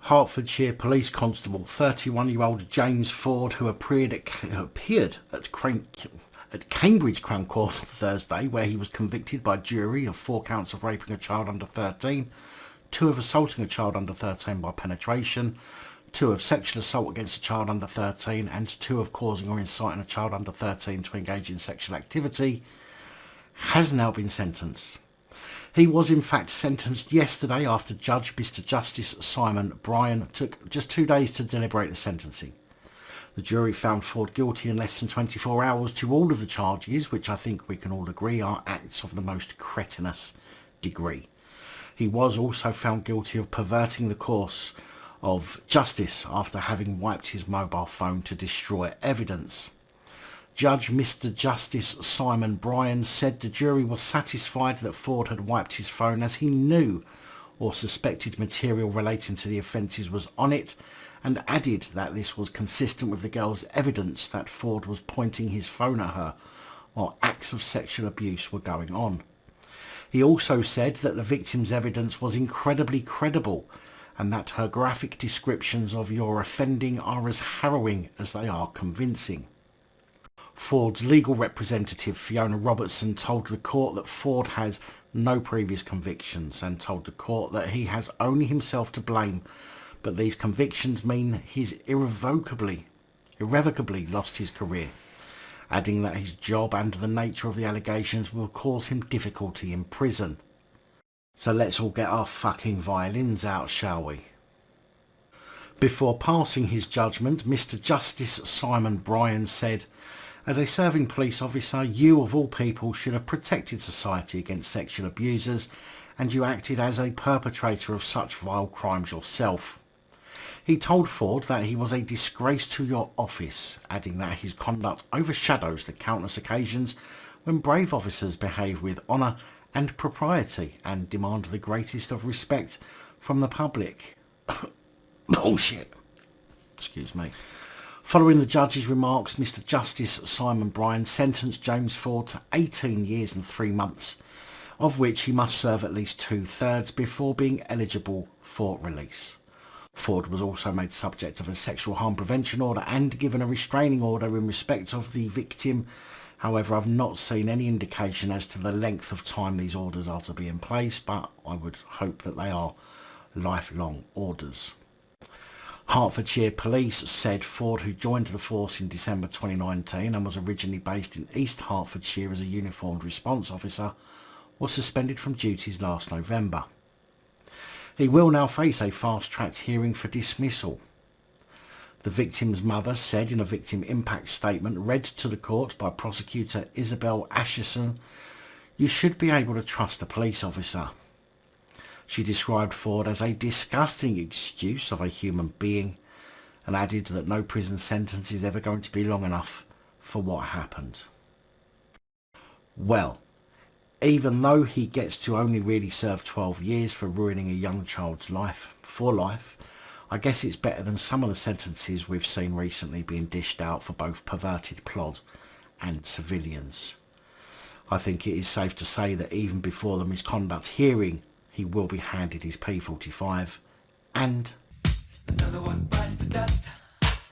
Hertfordshire Police Constable 31-year-old James Ford, who appeared at Cambridge Crown Court on Thursday, where he was convicted by jury of 4 counts of raping a child under 13, 2 of assaulting a child under 13 by penetration, 2 of sexual assault against a child under 13, and 2 of causing or inciting a child under 13 to engage in sexual activity, has now been sentenced. He was in fact sentenced yesterday after Judge Mr Justice Simon Blayne took just 2 days to deliberate the sentencing. The jury found Ford guilty in less than 24 hours to all of the charges, which I think we can all agree are acts of the most cretinous degree. He was also found guilty of perverting the course of justice after having wiped his mobile phone to destroy evidence. Judge Mr Justice Simon Blayne said the jury was satisfied that Ford had wiped his phone as he knew or suspected material relating to the offences was on it, and added that this was consistent with the girl's evidence that Ford was pointing his phone at her while acts of sexual abuse were going on. He also said that the victim's evidence was incredibly credible and that her graphic descriptions of your offending are as harrowing as they are convincing. Ford's legal representative Fiona Robertson told the court that Ford has no previous convictions and told the court that he has only himself to blame, but these convictions mean he's irrevocably lost his career, adding that his job and the nature of the allegations will cause him difficulty in prison. So let's all get our fucking violins out, shall we? Before passing his judgment, Mr Justice Simon Blayne said, "As a serving police officer, you of all people should have protected society against sexual abusers, and you acted as a perpetrator of such vile crimes yourself." He told Ford that he was a disgrace to your office, adding that his conduct overshadows the countless occasions when brave officers behave with honour and propriety and demand the greatest of respect from the public. Bullshit. Excuse me. Following the judge's remarks, Mr Justice Simon Blayne sentenced James Ford to 18 years and 3 months, of which he must serve at least 2/3 before being eligible for release. Ford was also made subject of a sexual harm prevention order and given a restraining order in respect of the victim. However, I've not seen any indication as to the length of time these orders are to be in place, but I would hope that they are lifelong orders. Hertfordshire Police said Ford, who joined the force in December 2019 and was originally based in East Hertfordshire as a uniformed response officer, was suspended from duties last November. He will now face a fast-tracked hearing for dismissal. The victim's mother said in a victim impact statement read to the court by prosecutor Isabel Asherson, "You should be able to trust a police officer." She described Ford as a disgusting excuse of a human being and added that no prison sentence is ever going to be long enough for what happened. Well, even though he gets to only really serve 12 years for ruining a young child's life for life, I guess it's better than some of the sentences we've seen recently being dished out for both perverted plot and civilians. I think it is safe to say that even before the misconduct hearing, he will be handed his P45 and... Another one bites the dust.